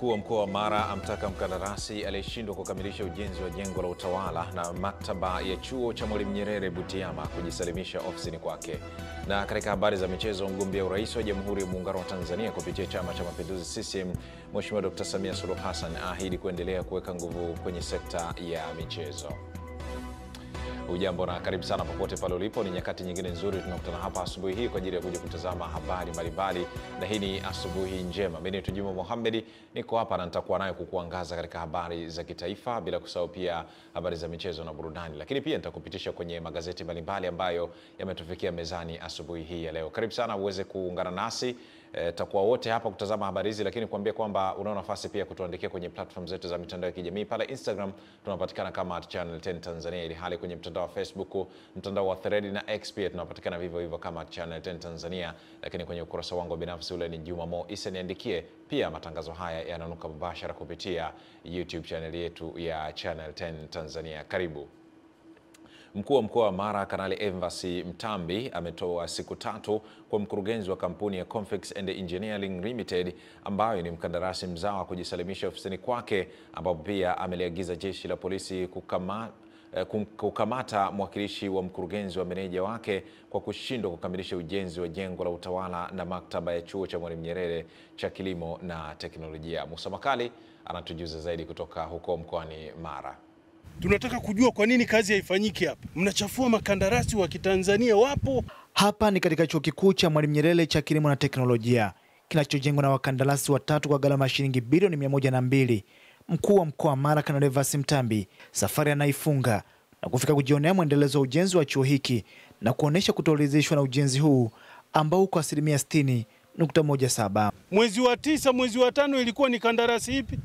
Mkuu wa mkoa wa Mara amtaka mkandarasi aliyeshindwa kukamilisha ujenzi wa jengo la utawala na maktaba ya chuo cha Mwalimu Nyerere Butiama kujisalimisha ofisini kwake. Na katika habari za michezo, mgombea urais wa Jamhuri ya Muungano wa Tanzania kupitia Chama cha Mapinduzi CCM, Mheshimiwa Dr. Samia Suluhu Hassan ahidi kuendelea kuweka nguvu kwenye sekta ya michezo. Ujambo na karibu sana popote pale ulipo. Ni nyakati nyingine nzuri tunakutana hapa asubuhi hii kwa ajili ya kuja kutazama habari mbalimbali, na hii ni asubuhi njema. Mimi ni Juma Mohamed, niko hapa na nitakuwa nayo kukuangaza katika habari za kitaifa, bila kusahau pia habari za michezo na burudani, lakini pia nitakupitisha kwenye magazeti mbalimbali ambayo yametufikia mezani asubuhi hii ya leo. Karibu sana uweze kuungana nasi. Tutakuwa wote hapa kutazama habari hizi, lakini kuambia kwamba una nafasi pia kutuandikia kwenye platform zetu za mitandao ya kijamii. Pale Instagram tunapatikana kama Channel 10 Tanzania, ili hali kwenye mtandao wa Facebook, mtandao wa Thread na X pia tunapatikana vivyo hivyo kama Channel 10 Tanzania. Lakini kwenye ukurasa wangu binafsi ule ni Juma Mo Isa, niandikie. Pia matangazo haya yananuka mubashara kupitia YouTube channel yetu ya Channel 10 Tanzania. Karibu. Mkuu wa mkoa wa Mara Kanali Evans Mtambi ametoa siku 3 kwa mkurugenzi wa kampuni ya Confex and Engineering Limited ambayo ni mkandarasi mzawa kujisalimisha ofisini kwake, ambapo pia ameliagiza jeshi la polisi kukamata mwakilishi wa mkurugenzi wa meneja wake kwa kushindwa kukamilisha ujenzi wa jengo la utawala na maktaba ya chuo cha Mwalimu Nyerere cha kilimo na teknolojia. Musa Makali anatujuza zaidi kutoka huko mkoani Mara. Tunataka kujua kwa nini kazi haifanyiki hapa. Mnachafua makandarasi wa Kitanzania wapo. Hapa ni katika chuo kikuu cha Mwalimu Nyerere cha kilimo na teknolojia, kinachojengwa na wakandarasi watatu kwa gharama ya shilingi bilioni 102. Mkuu wa mkoa wa Mara Kanali Evans Mtambi safari anaifunga na kufika kujionea mwendelezo wa ujenzi wa chuo hiki na kuonesha kutoridhishwa na ujenzi huu ambao uko 60.17%. Mwezi wa 9, mwezi wa 5 ilikuwa ni kandarasi ipi?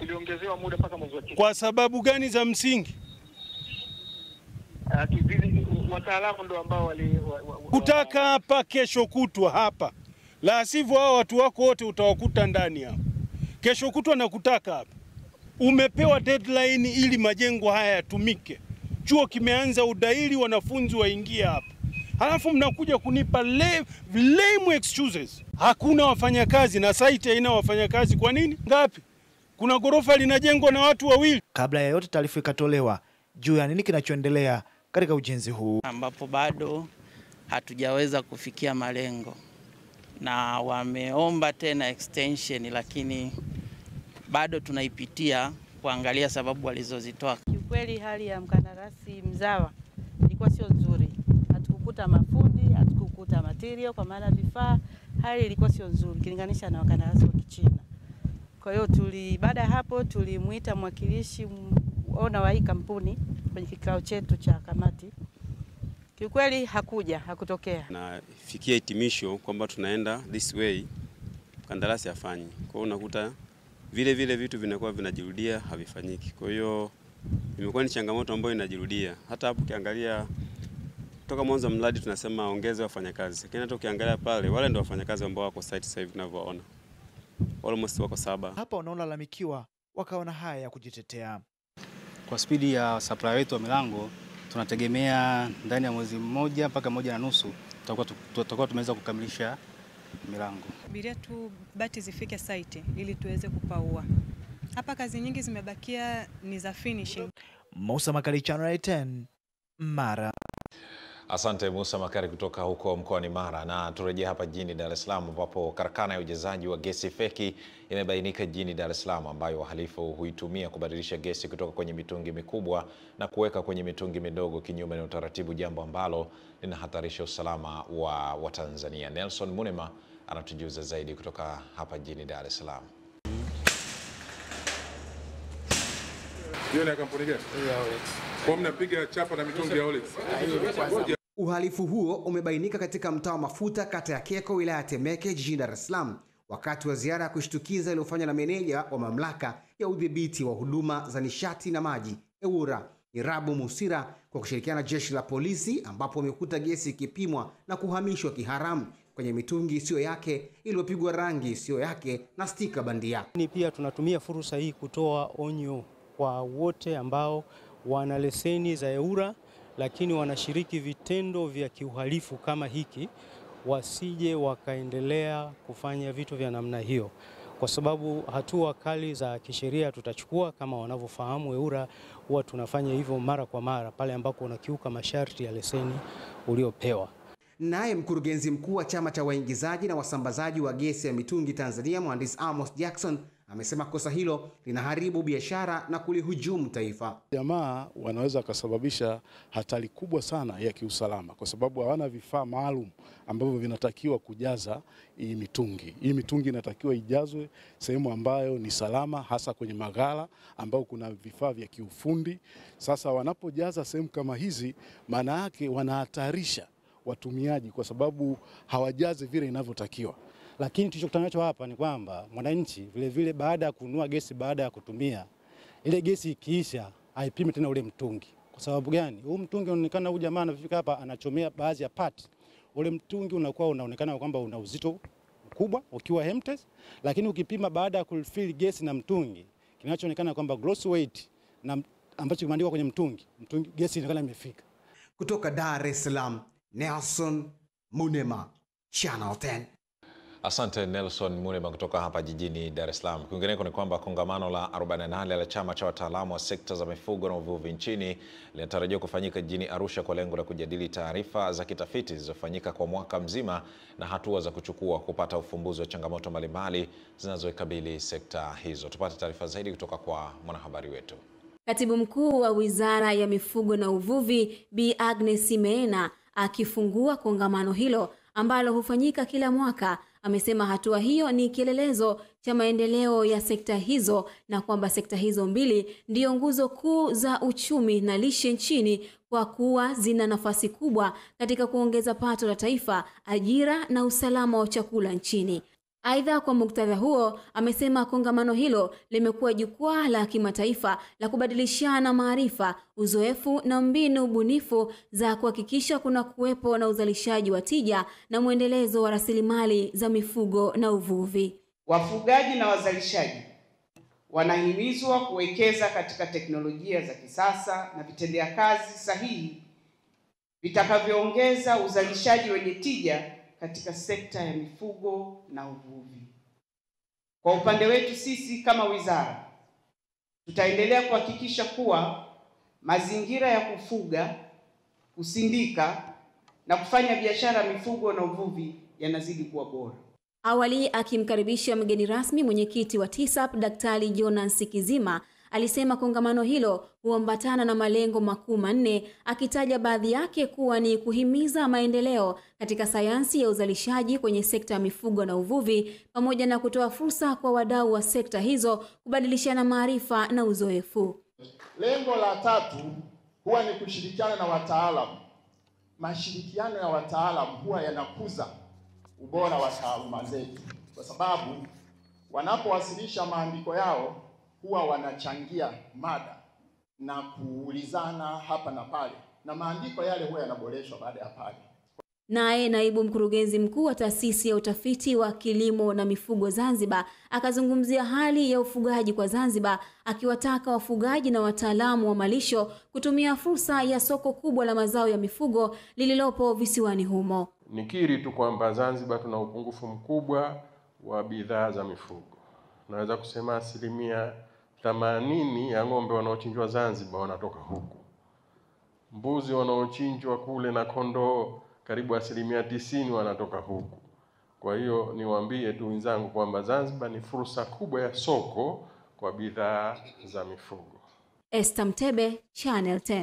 Iliongezewa muda mpaka mwezi wa 9. Kwa sababu gani za msingi? Wataalamu ndio ambao kutaka hapa kesho kutwa hapa. La sivyo hao watu wako wote utawakuta ndani hapa. Kesho kutwa na kutaka hapa. Umepewa deadline ili majengo haya yatumike. Chuo kimeanza udahili, wanafunzi waingie hapa. Halafu mnakuja kunipa lame excuses. Hakuna wafanyakazi na site haina wafanyakazi. Kwa nini? Ngapi? Kuna gorofa linajengwa na watu wawili. Kabla ya yote, taarifa ikatolewa juu ya nini kinachoendelea katika ujenzi huu, ambapo bado hatujaweza kufikia malengo na wameomba tena extension, lakini bado tunaipitia kuangalia sababu walizozitoa. Kiukweli hali ya mkandarasi mzawa ilikuwa sio nzuri. Hatukukuta mafundi, hatukukuta material, kwa maana vifaa, hali ilikuwa sio nzuri kilinganisha na wakandarasi wa Kichina. Kwa hiyo baada ya hapo tulimuita mwakilishi ona wa hii kampuni kwenye kikao chetu cha kamati. Kiukweli hakutokea. Na fikia hitimisho kwamba tunaenda this way, kandarasi hafanyi. Kwa hiyo unakuta vile vitu vinakuwa vinajirudia, havifanyiki. Kwa hiyo imekuwa ni changamoto ambayo inajirudia. Hata hapo ukiangalia toka mwanzo mradi tunasema ongeze wafanyakazi. Lakini hata ukiangalia pale wale ndio wafanyakazi ambao wako site sasa hivi tunavyoona. Almost wako 7. Hapa wanaolalamikiwa wakaona haya ya kujitetea. Kwa spidi ya supply wetu wa milango tunategemea ndani ya mwezi mmoja mpaka 1.5 tutakuwa tumeweza kukamilisha milango. Biria tu bati zifike site ili tuweze kupaua. Hapa kazi nyingi zimebakia ni za finishing. Musa Makali, Channel 10 Mara. Asante Musa Makari kutoka huko mkoani Mara. Na turejee hapa jijini Dar es Salaam, ambapo karakana ya ujezaji wa gesi feki imebainika jijini Dar es Salaam, ambayo wahalifu huitumia kubadilisha gesi kutoka kwenye mitungi mikubwa na kuweka kwenye mitungi midogo kinyume na utaratibu, jambo ambalo linahatarisha usalama wa Watanzania. Nelson Munema anatujuza zaidi kutoka hapa jijini Dar es Salaam. Hiyo ni kampuni gani? Kwa mnapiga chapa na mitungi ya Olex. Uhalifu huo umebainika katika mtaa wa Mafuta, kata ya Keko, wilaya ya Temeke, jijini Dar es Salaam, wakati wa ziara ya kushtukiza iliyofanywa na meneja wa mamlaka ya udhibiti wa huduma za nishati na maji EWURA, Irabu Musira, kwa kushirikiana na jeshi la polisi, ambapo wamekuta gesi ikipimwa na kuhamishwa kiharamu kwenye mitungi isiyo yake, iliyopigwa rangi isiyo yake na stika bandia. Pia tunatumia fursa hii kutoa onyo kwa wote ambao wana leseni za EWURA lakini wanashiriki vitendo vya kiuhalifu kama hiki, wasije wakaendelea kufanya vitu vya namna hiyo. kwa sababu hatua kali za kisheria tutachukua. Kama wanavyofahamu EWURA huwa tunafanya hivyo mara kwa mara pale ambako unakiuka masharti ya leseni uliopewa. Naye mkurugenzi mkuu wa chama cha waingizaji na wasambazaji wa gesi ya mitungi Tanzania, Mhandisi Amos Jackson, amesema kosa hilo linaharibu biashara na kulihujumu taifa. Jamaa wanaweza kusababisha hatari kubwa sana ya kiusalama kwa sababu hawana vifaa maalum ambavyo vinatakiwa kujaza hii mitungi. Hii mitungi inatakiwa ijazwe sehemu ambayo ni salama, hasa kwenye maghala ambao kuna vifaa vya kiufundi. Sasa wanapojaza sehemu kama hizi, maana yake wanahatarisha watumiaji kwa sababu hawajazi vile inavyotakiwa. Lakini tulichokutana nacho hapa ni kwamba mwananchi vile vile baada ya kununua gesi, baada ya kutumia ile gesi ikiisha, haipime tena ule mtungi. Kwa sababu gani? Huu mtungi unaonekana huyu jamaa anafika hapa anachomea baadhi ya part. Ule mtungi unaonekana kwamba una uzito mkubwa ukiwa empty, lakini ukipima baada ya kufill gesi na mtungi, kinachoonekana kwamba gross weight na ambacho kimeandikwa kwenye mtungi gesi inaonekana imefika. Kutoka Dar es Salaam, Nelson Munema, Channel 10. Asante Nelson Munema kutoka hapa jijini Dar es Salaam. Kwingineko ni kwamba kongamano la 48 la chama cha wataalamu wa sekta za mifugo na uvuvi nchini linatarajiwa kufanyika jijini Arusha kwa lengo la kujadili taarifa za kitafiti zilizofanyika kwa mwaka mzima na hatua za kuchukua kupata ufumbuzi wa changamoto mbalimbali zinazoikabili sekta hizo. Tupate taarifa zaidi kutoka kwa mwanahabari wetu. Katibu Mkuu wa Wizara ya Mifugo na Uvuvi Bi Agnes Meena akifungua kongamano hilo ambalo hufanyika kila mwaka, amesema hatua hiyo ni kielelezo cha maendeleo ya sekta hizo na kwamba sekta hizo mbili ndio nguzo kuu za uchumi na lishe nchini kwa kuwa zina nafasi kubwa katika kuongeza pato la taifa, ajira na usalama wa chakula nchini. Aidha, kwa muktadha huo, amesema kongamano hilo limekuwa jukwaa la kimataifa la kubadilishana maarifa, uzoefu na mbinu bunifu za kuhakikisha kuna kuwepo na uzalishaji wa tija na mwendelezo wa rasilimali za mifugo na uvuvi. Wafugaji na wazalishaji wanahimizwa kuwekeza katika teknolojia za kisasa na vitendea kazi sahihi vitakavyoongeza uzalishaji wenye tija katika sekta ya mifugo na uvuvi. Kwa upande wetu sisi kama wizara, tutaendelea kuhakikisha kuwa mazingira ya kufuga, kusindika na kufanya biashara mifugo na uvuvi yanazidi kuwa bora. Awali akimkaribisha mgeni rasmi mwenyekiti wa TISAP Daktari Jonas Kizima, alisema kongamano hilo huambatana na malengo makuu manne, akitaja baadhi yake kuwa ni kuhimiza maendeleo katika sayansi ya uzalishaji kwenye sekta ya mifugo na uvuvi, pamoja na kutoa fursa kwa wadau wa sekta hizo kubadilishana maarifa na uzoefu. Lengo la tatu huwa ni kushirikiana na wataalamu. Mashirikiano ya wataalamu huwa yanakuza ubora wa taaluma zetu, kwa sababu wanapowasilisha maandiko yao huwa wanachangia mada na kuulizana hapa na pale, na maandiko yale huwa yanaboreshwa baada ya pale. Naye naibu mkurugenzi mkuu wa taasisi ya utafiti wa kilimo na mifugo Zanzibar akazungumzia hali ya ufugaji kwa Zanzibar, akiwataka wafugaji na wataalamu wa malisho kutumia fursa ya soko kubwa la mazao ya mifugo lililopo visiwani humo. Nikiri tu kwamba Zanzibar tuna upungufu mkubwa wa bidhaa za mifugo. Naweza kusema 80% ya ng'ombe wanaochinjwa Zanzibar wanatoka huku. Mbuzi wanaochinjwa kule na kondoo karibu 90% wanatoka huku. Kwa hiyo niwaambie tu wenzangu kwamba Zanzibar ni fursa kubwa ya soko kwa bidhaa za mifugo. Esther Mtebe, Channel 10.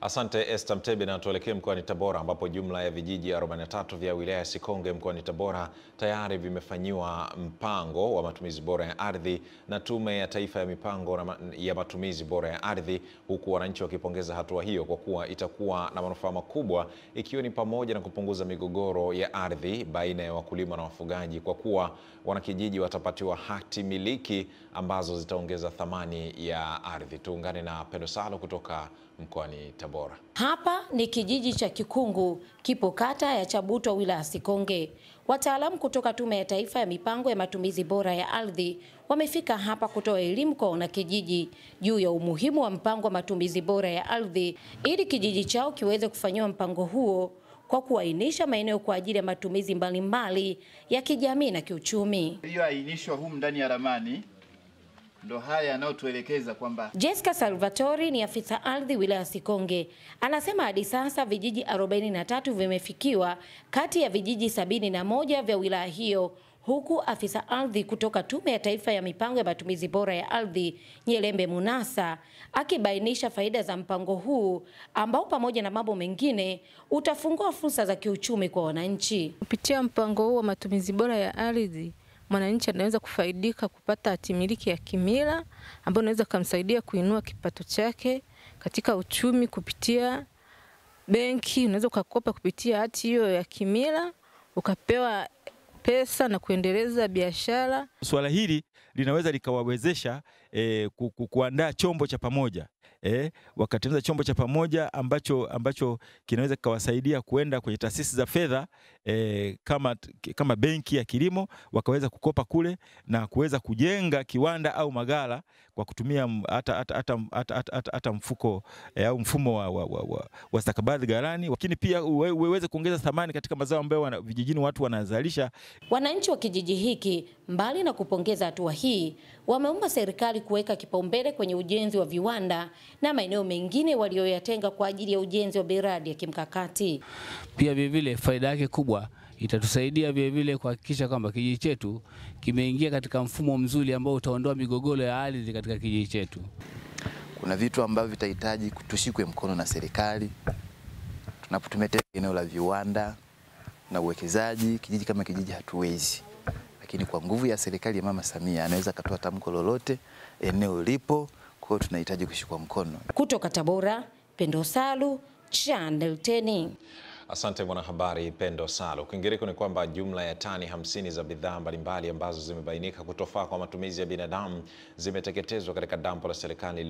Asante Esther Mtebe, na tuelekee mkoani Tabora ambapo jumla ya vijiji 43 vya wilaya ya Sikonge mkoani Tabora tayari vimefanyiwa mpango wa matumizi bora ya ardhi na Tume ya Taifa ya Mipango ya Matumizi Bora ya Ardhi, huku wananchi wakipongeza hatua hiyo kwa kuwa itakuwa na manufaa makubwa, ikiwa ni pamoja na kupunguza migogoro ya ardhi baina ya wakulima na wafugaji kwa kuwa wanakijiji watapatiwa hati miliki ambazo zitaongeza thamani ya ardhi. Tuungane na Pendo Salo kutoka mkoani Tabora. Hapa ni kijiji cha Kikungu, kipo kata ya Chabuto, wilaya Sikonge. Wataalamu kutoka Tume ya Taifa ya Mipango ya Matumizi Bora ya Ardhi wamefika hapa kutoa elimu kwa wanakijiji juu ya umuhimu wa mpango wa matumizi bora ya ardhi ili kijiji chao kiweze kufanyiwa mpango huo kwa kuainisha maeneo kwa ajili ya matumizi mbalimbali ya kijamii na kiuchumi. Iliyoainishwa humu ndani ya ramani ndo haya yanayotuelekeza kwamba. Jessica Salvatori ni afisa ardhi wilaya Sikonge. Anasema hadi sasa vijiji 43 vimefikiwa kati ya vijiji 71 vya wilaya hiyo, huku afisa ardhi kutoka Tume ya Taifa ya Mipango ya Matumizi Bora ya Ardhi Nyelembe Munasa akibainisha faida za mpango huu ambao pamoja na mambo mengine utafungua fursa za kiuchumi kwa wananchi. Kupitia mpango huu wa matumizi bora ya ardhi, mwananchi anaweza kufaidika kupata hatimiliki ya kimila ambayo inaweza kumsaidia kuinua kipato chake katika uchumi kupitia benki. Unaweza kukopa kupitia hati hiyo ya kimila ukapewa pesa na kuendeleza biashara. Swala hili linaweza likawawezesha kuandaa chombo cha pamoja. Wakatengeneza chombo cha pamoja ambacho kinaweza kawasaidia kuenda kwenye taasisi za fedha kama benki ya kilimo, wakaweza kukopa kule na kuweza kujenga kiwanda au magala kwa kutumia hata mfuko au mfumo wa stakabadhi ghalani, lakini pia uweze kuongeza thamani katika mazao ambayo vijijini watu wanazalisha. Wananchi wa kijiji hiki mbali na kupongeza hatua hii, wameomba serikali kuweka kipaumbele kwenye ujenzi wa viwanda na maeneo mengine walioyatenga kwa ajili ya ujenzi wa miradi ya kimkakati. Pia vile faida yake kubwa itatusaidia vile kuhakikisha kwamba kijiji chetu kimeingia katika mfumo mzuri ambao utaondoa migogoro ya ardhi katika kijiji chetu. Kuna vitu ambavyo vitahitaji tushikwe mkono na serikali. Tunapotumia eneo la viwanda na uwekezaji, kijiji kama kijiji hatuwezi. Lakini kwa nguvu ya serikali ya Mama Samia anaweza katoa tamko lolote, eneo lipo, kwa hiyo tunahitaji kushikwa mkono. Kutoka Tabora, Pendo Salu, Channel 10. Asante mwanahabari Pendo Salu. Kwingineko ni kwamba jumla ya tani 50 za bidhaa mbalimbali ambazo zimebainika kutofaa kwa matumizi ya binadamu zimeteketezwa katika dampo la serikali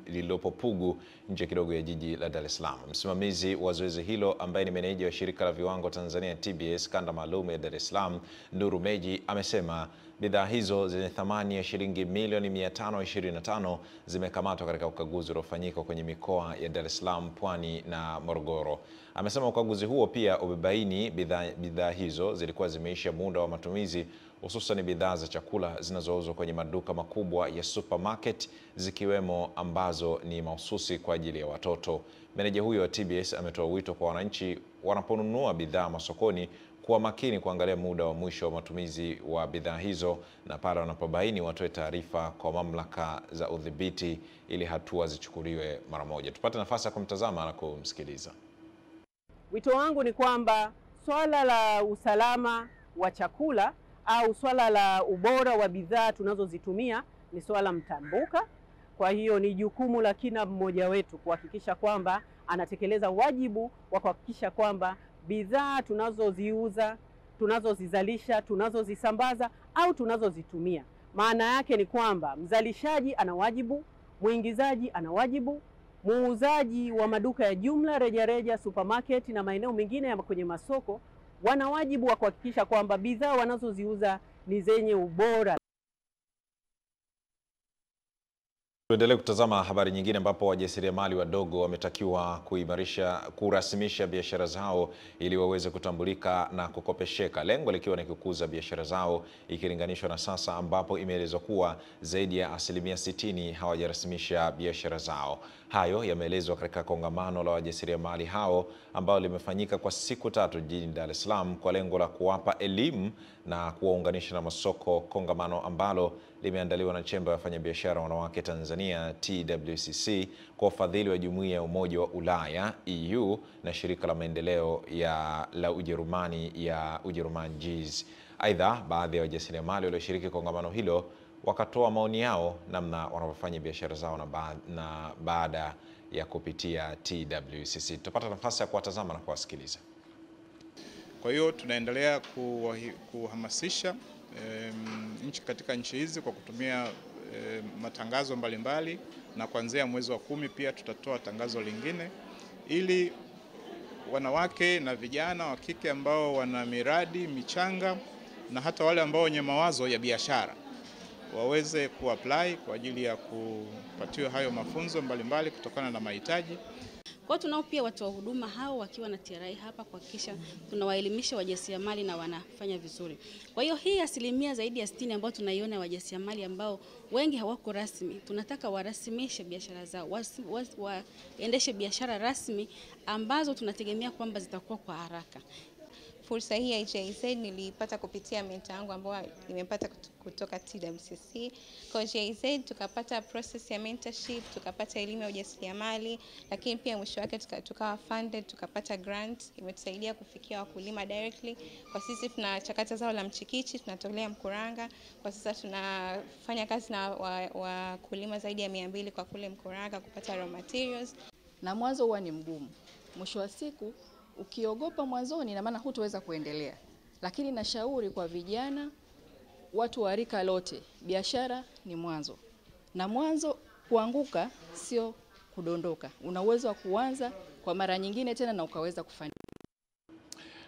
lililopo Pugu, nje kidogo ya jiji la Dar es Salaam. Msimamizi wa zoezi hilo ambaye ni meneja wa shirika la viwango Tanzania TBS kanda maalum ya Dar es Salaam, Nuru Meji, amesema bidhaa hizo zenye thamani ya shilingi milioni 525 zimekamatwa katika ukaguzi uliofanyika kwenye mikoa ya Dar es Salaam, Pwani na Morogoro. Amesema ukaguzi huo pia umebaini bidhaa hizo zilikuwa zimeisha muda wa matumizi, hususan bidhaa za chakula zinazouzwa kwenye maduka makubwa ya supermarket, zikiwemo ambazo ni mahususi kwa ajili ya watoto. Meneja huyo wa TBS ametoa wito kwa wananchi wanaponunua bidhaa masokoni kuwa makini kuangalia muda wa mwisho wa matumizi wa bidhaa hizo, na pale wanapobaini watoe taarifa kwa mamlaka za udhibiti ili hatua zichukuliwe mara moja. Tupate nafasi ya kumtazama na kumsikiliza. Wito wangu ni kwamba swala la usalama wa chakula au swala la ubora wa bidhaa tunazozitumia ni swala mtambuka. Kwa hiyo ni jukumu la kila mmoja wetu kuhakikisha kwamba anatekeleza wajibu wa kuhakikisha kwamba bidhaa tunazoziuza, tunazozizalisha, tunazozisambaza au tunazozitumia, maana yake ni kwamba mzalishaji ana wajibu, muingizaji ana wajibu, muuzaji wa maduka ya jumla, rejareja, supermarket na maeneo mengine ya kwenye masoko wana wajibu wa kuhakikisha kwamba bidhaa wanazoziuza ni zenye ubora. Tuendelee kutazama habari nyingine ambapo wajasiriamali wadogo wametakiwa kurasimisha biashara zao ili waweze kutambulika na kukopesheka, lengo likiwa ni kukuza biashara zao ikilinganishwa na sasa ambapo imeelezwa kuwa zaidi ya 60% hawajarasimisha biashara zao. Hayo yameelezwa katika kongamano la wajasiriamali hao ambao limefanyika kwa siku 3 jijini Dar es Salaam kwa lengo la kuwapa elimu na kuwaunganisha na masoko, kongamano ambalo limeandaliwa na Chemba ya Wafanyabiashara Wanawake Tanzania TWCC kwa ufadhili wa Jumuiya ya Umoja wa Ulaya EU na shirika la maendeleo la Ujerumani ya Ujerumani GIZ. Aidha, baadhi ya wajasiriamali walioshiriki kongamano hilo wakatoa maoni yao namna wanavyofanya biashara zao na baada ya kupitia TWCC. Tutapata nafasi ya kuwatazama na kuwasikiliza. Kwa hiyo tunaendelea kuhamasisha nchi katika nchi hizi kwa kutumia matangazo mbalimbali, na kuanzia mwezi wa 10 pia tutatoa tangazo lingine ili wanawake na vijana wa kike ambao wana miradi michanga na hata wale ambao wenye mawazo ya biashara waweze kuapply kwa ajili ya kupatiwa hayo mafunzo mbalimbali kutokana na mahitaji. Kwa hiyo tunao pia watu wa huduma hao wakiwa na TRA hapa kuhakikisha tunawaelimisha wajasiriamali na wanafanya vizuri. Kwa hiyo hii asilimia zaidi ya 60 ambayo tunaiona wajasiriamali ambao wengi hawako rasmi, tunataka warasimishe biashara zao, waendeshe biashara rasmi ambazo tunategemea kwamba zitakuwa kwa haraka. Fursa hii ya GIZ nilipata kupitia mentor yangu ambayo nimepata kutoka TWCC. Kwa GIZ tukapata process ya mentorship, tukapata elimu ya ujasiriamali, lakini pia mwisho wake tukawa funded, tukapata grant. Imetusaidia kufikia wakulima directly. Kwa sisi tunachakata zao la mchikichi, tunatolea Mkuranga. Kwa sasa tunafanya kazi na wakulima zaidi ya 200 kwa kule Mkuranga kupata raw materials. Na mwanzo huwa ni mgumu. Mwisho wa siku ukiogopa mwanzoni na maana hutaweza kuendelea. Lakini nashauri kwa vijana, watu wa rika lote, biashara ni mwanzo. Na mwanzo kuanguka sio kudondoka. Una uwezo wa kuanza kwa mara nyingine tena na ukaweza kufanya.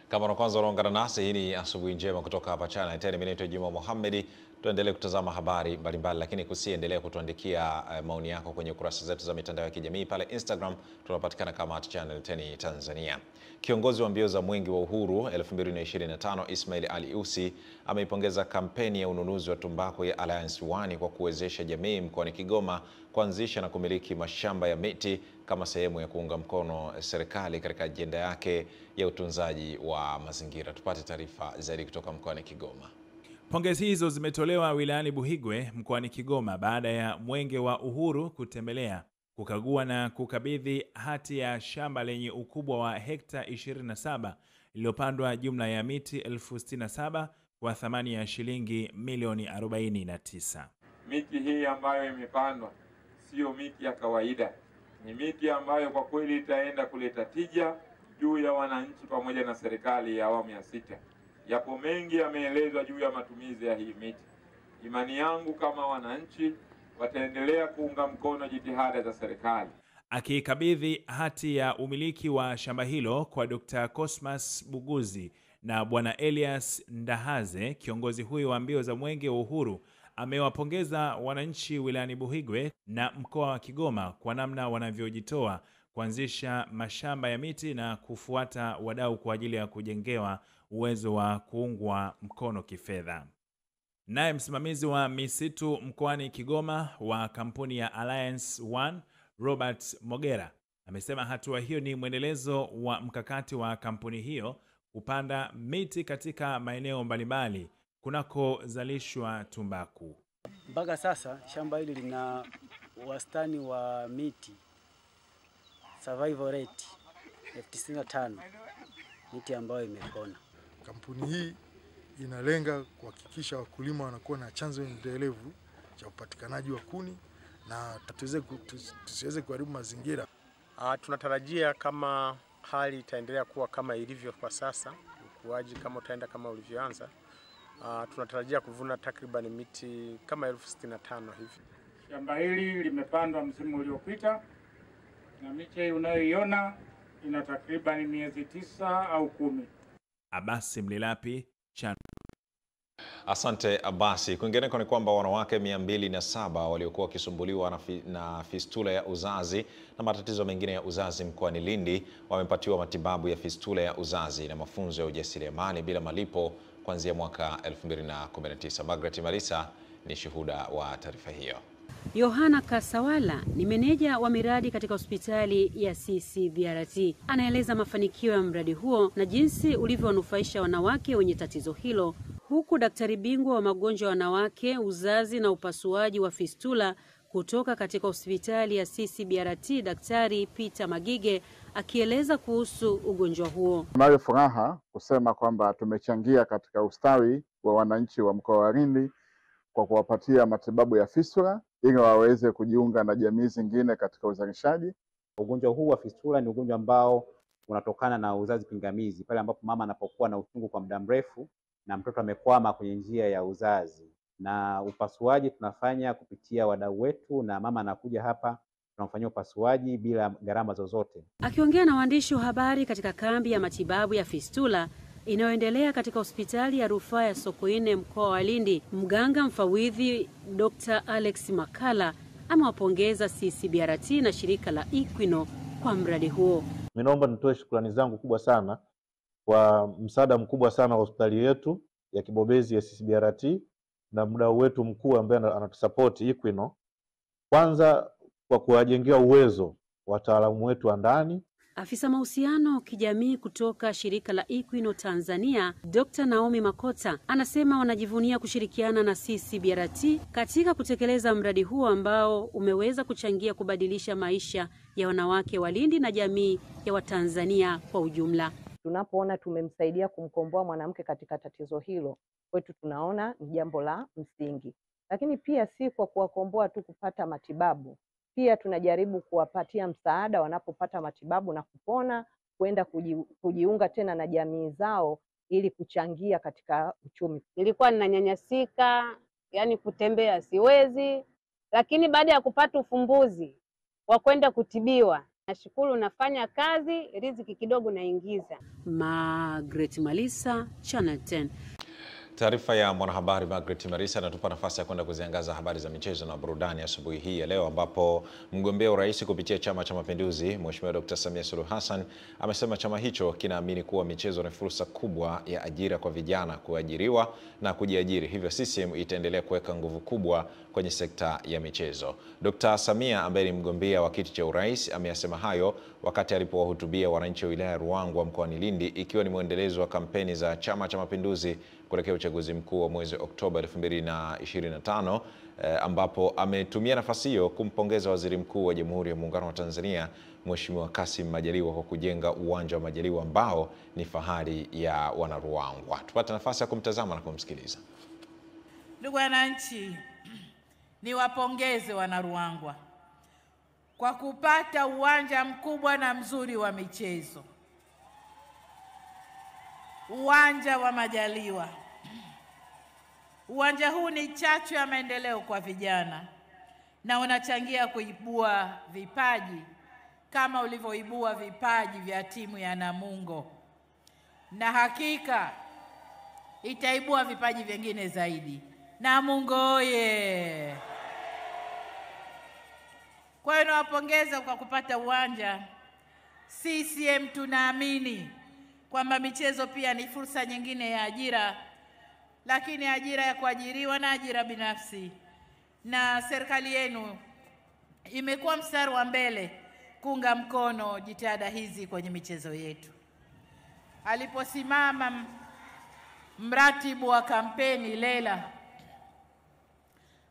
Kama kwanza unaungana nasi, hii ni Asubuhi Njema kutoka hapa Channel 10. Mimi naitwa Juma Mohamed. Tuendelee kutazama habari mbalimbali, lakini kusiendelea kutuandikia maoni yako kwenye kurasa zetu za mitandao ya kijamii. Pale Instagram tunapatikana kama @Channel10 Tanzania. Kiongozi wa mbio za Mwenge wa Uhuru 2025 Ismail Ali Usi ameipongeza kampeni ya ununuzi wa tumbaku ya Alliance One kwa kuwezesha jamii mkoani Kigoma kuanzisha na kumiliki mashamba ya miti kama sehemu ya kuunga mkono serikali katika ajenda yake ya utunzaji wa mazingira. Tupate taarifa zaidi kutoka mkoani Kigoma. Pongezi hizo zimetolewa wilayani Buhigwe mkoani Kigoma baada ya Mwenge wa Uhuru kutembelea, kukagua na kukabidhi hati ya shamba lenye ukubwa wa hekta 27 lililopandwa jumla ya miti 67,000 kwa thamani ya shilingi milioni 49. Miti hii ambayo imepandwa sio miti ya kawaida. Ni miti ambayo kwa kweli itaenda kuleta tija juu ya wananchi pamoja na serikali ya awamu ya 6. Yapo mengi yameelezwa juu ya matumizi ya hii miti. Imani yangu kama wananchi wataendelea kuunga mkono jitihada za serikali. Akikabidhi hati ya umiliki wa shamba hilo kwa Dr. Cosmas Buguzi na Bwana Elias Ndahaze, kiongozi huyo wa mbio za Mwenge wa Uhuru amewapongeza wananchi wilayani Buhigwe na mkoa wa Kigoma kwa namna wanavyojitoa kuanzisha mashamba ya miti na kufuata wadau kwa ajili ya kujengewa uwezo wa kuungwa mkono kifedha. Naye msimamizi wa misitu mkoani Kigoma wa kampuni ya Alliance One, Robert Mogera, amesema hatua hiyo ni mwendelezo wa mkakati wa kampuni hiyo kupanda miti katika maeneo mbalimbali kunakozalishwa tumbaku. Mpaka sasa shamba hili lina wastani wa miti survival rate 95 miti ambayo imepona. Kampuni hii inalenga kuhakikisha wakulima wanakuwa na chanzo endelevu cha upatikanaji wa kuni na tusiweze kuharibu mazingira. Tunatarajia kama hali itaendelea kuwa kama ilivyo kwa sasa, ukuaji kama utaenda kama ulivyoanza, tunatarajia kuvuna takriban miti kama 65,000 hivi. Shamba hili limepandwa msimu uliopita na miche unayoiona ina takriban miezi 9 au 10. Abasi Mlilapi, Channel. Asante Abasi. Kwingineko ni kwamba wanawake 207 waliokuwa wakisumbuliwa na fistula ya uzazi na matatizo mengine ya uzazi mkoani Lindi wamepatiwa matibabu ya fistula ya uzazi na mafunzo ya ujasiriamali bila malipo kuanzia mwaka 2019. Margaret Marisa ni shuhuda wa taarifa hiyo. Yohana Kasawala ni meneja wa miradi katika hospitali ya CCBRT. Anaeleza mafanikio ya mradi huo na jinsi ulivyowanufaisha wanawake wenye tatizo hilo, huku daktari bingwa wa magonjwa ya wanawake, uzazi na upasuaji wa fistula kutoka katika hospitali ya CCBRT Daktari Peter Magige akieleza kuhusu ugonjwa huo. Tunayo furaha kusema kwamba tumechangia katika ustawi wa wananchi wa mkoa wa Lindi kwa kuwapatia matibabu ya fistula ili waweze kujiunga na jamii zingine katika uzalishaji. Ugonjwa huu wa fistula ni ugonjwa ambao unatokana na uzazi pingamizi, pale ambapo mama anapokuwa na uchungu kwa muda mrefu na mtoto amekwama kwenye njia ya uzazi. Na upasuaji tunafanya kupitia wadau wetu, na mama anakuja hapa tunamfanyia upasuaji bila gharama zozote. Akiongea na waandishi wa habari katika kambi ya matibabu ya fistula inayoendelea katika hospitali ya rufaa ya Sokoine mkoa wa Lindi, mganga mfawidhi Dr. Alex Makala amewapongeza CCBRT na shirika la Equino kwa mradi huo. Mimi naomba nitoe shukrani zangu kubwa sana kwa msaada mkubwa sana wa hospitali yetu ya Kibobezi ya CCBRT na mdau wetu mkuu ambaye anatusupport Equino. Kwanza kwa kuwajengea uwezo wataalamu wetu wa ndani. Afisa mahusiano kijamii kutoka shirika la Equino Tanzania, Dr. Naomi Makota, anasema wanajivunia kushirikiana na CCBRT katika kutekeleza mradi huo ambao umeweza kuchangia kubadilisha maisha ya wanawake wa Lindi na jamii ya Watanzania kwa ujumla. Tunapoona tumemsaidia kumkomboa mwanamke katika tatizo hilo, kwetu tunaona ni jambo la msingi. Lakini pia si kwa kuwakomboa tu kupata matibabu, pia tunajaribu kuwapatia msaada wanapopata matibabu na kupona, kwenda kujiunga tena na jamii zao ili kuchangia katika uchumi. Nilikuwa ninanyanyasika, yani kutembea siwezi, lakini baada ya kupata ufumbuzi wa kwenda kutibiwa, nashukuru nafanya kazi, riziki kidogo naingiza. Margaret Malisa, Channel 10. Taarifa ya mwanahabari Margaret Marisa inatupa nafasi ya kwenda kuziangaza habari za michezo na burudani asubuhi hii ya leo, ambapo mgombea urais kupitia Chama cha Mapinduzi Mheshimiwa Dr. Samia Suluhu Hassan amesema chama hicho kinaamini kuwa michezo ni fursa kubwa ya ajira kwa vijana kuajiriwa na kujiajiri. Hivyo CCM itaendelea kuweka nguvu kubwa kwenye sekta ya michezo. Dr. Samia ambaye ni mgombea wa kiti cha urais ameyasema hayo wakati alipowahutubia wananchi wa wilaya ya Ruangwa mkoani Lindi, ikiwa ni mwendelezo wa kampeni za Chama cha Mapinduzi kuelekea uchaguzi mkuu wa mwezi Oktoba 2025, ambapo ametumia nafasi hiyo kumpongeza Waziri Mkuu wa Jamhuri ya Muungano wa Tanzania Mheshimiwa Kassim Majaliwa kwa kujenga uwanja wa Majaliwa ambao ni fahari ya wanaruangwa. Tupate nafasi ya kumtazama na kumsikiliza. Ndugu wananchi, niwapongeze wanaruangwa kwa kupata uwanja mkubwa na mzuri wa michezo. Uwanja wa Majaliwa. Uwanja huu ni chachu ya maendeleo kwa vijana na unachangia kuibua vipaji kama ulivyoibua vipaji vya timu ya Namungo, na hakika itaibua vipaji vingine zaidi. Namungo oye! Kwa hiyo nawapongeza kwa kupata uwanja. CCM tunaamini kwamba michezo pia ni fursa nyingine ya ajira, lakini ajira ya kuajiriwa na ajira binafsi. Na serikali yenu imekuwa mstari wa mbele kuunga mkono jitihada hizi kwenye michezo yetu. Aliposimama mratibu wa kampeni Lela,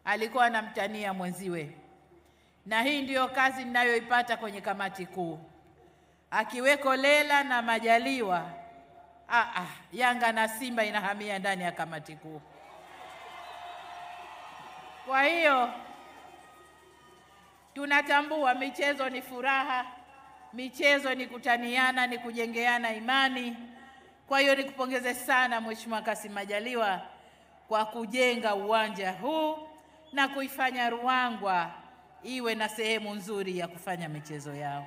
alikuwa anamtania mwenziwe, na hii ndiyo kazi ninayoipata kwenye kamati kuu. Akiweko Lela na Majaliwa, Yanga na Simba inahamia ndani ya kamati kuu. Kwa hiyo tunatambua michezo ni furaha, michezo ni kutaniana, ni kujengeana imani. Kwa hiyo nikupongeze sana Mheshimiwa Kassim Majaliwa kwa kujenga uwanja huu na kuifanya Ruangwa iwe na sehemu nzuri ya kufanya michezo yao.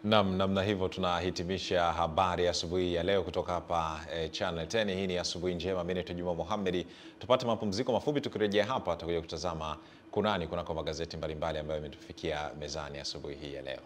Namna hivyo tunahitimisha habari asubuhi ya leo kutoka hapa Channel 10. Hii ni asubuhi njema. Mimi ni Juma Mohamed. Tupate mapumziko mafupi, tukirejea hapa tutakuja kutazama kunako magazeti mbalimbali ambayo yametufikia mezani asubuhi hii ya leo.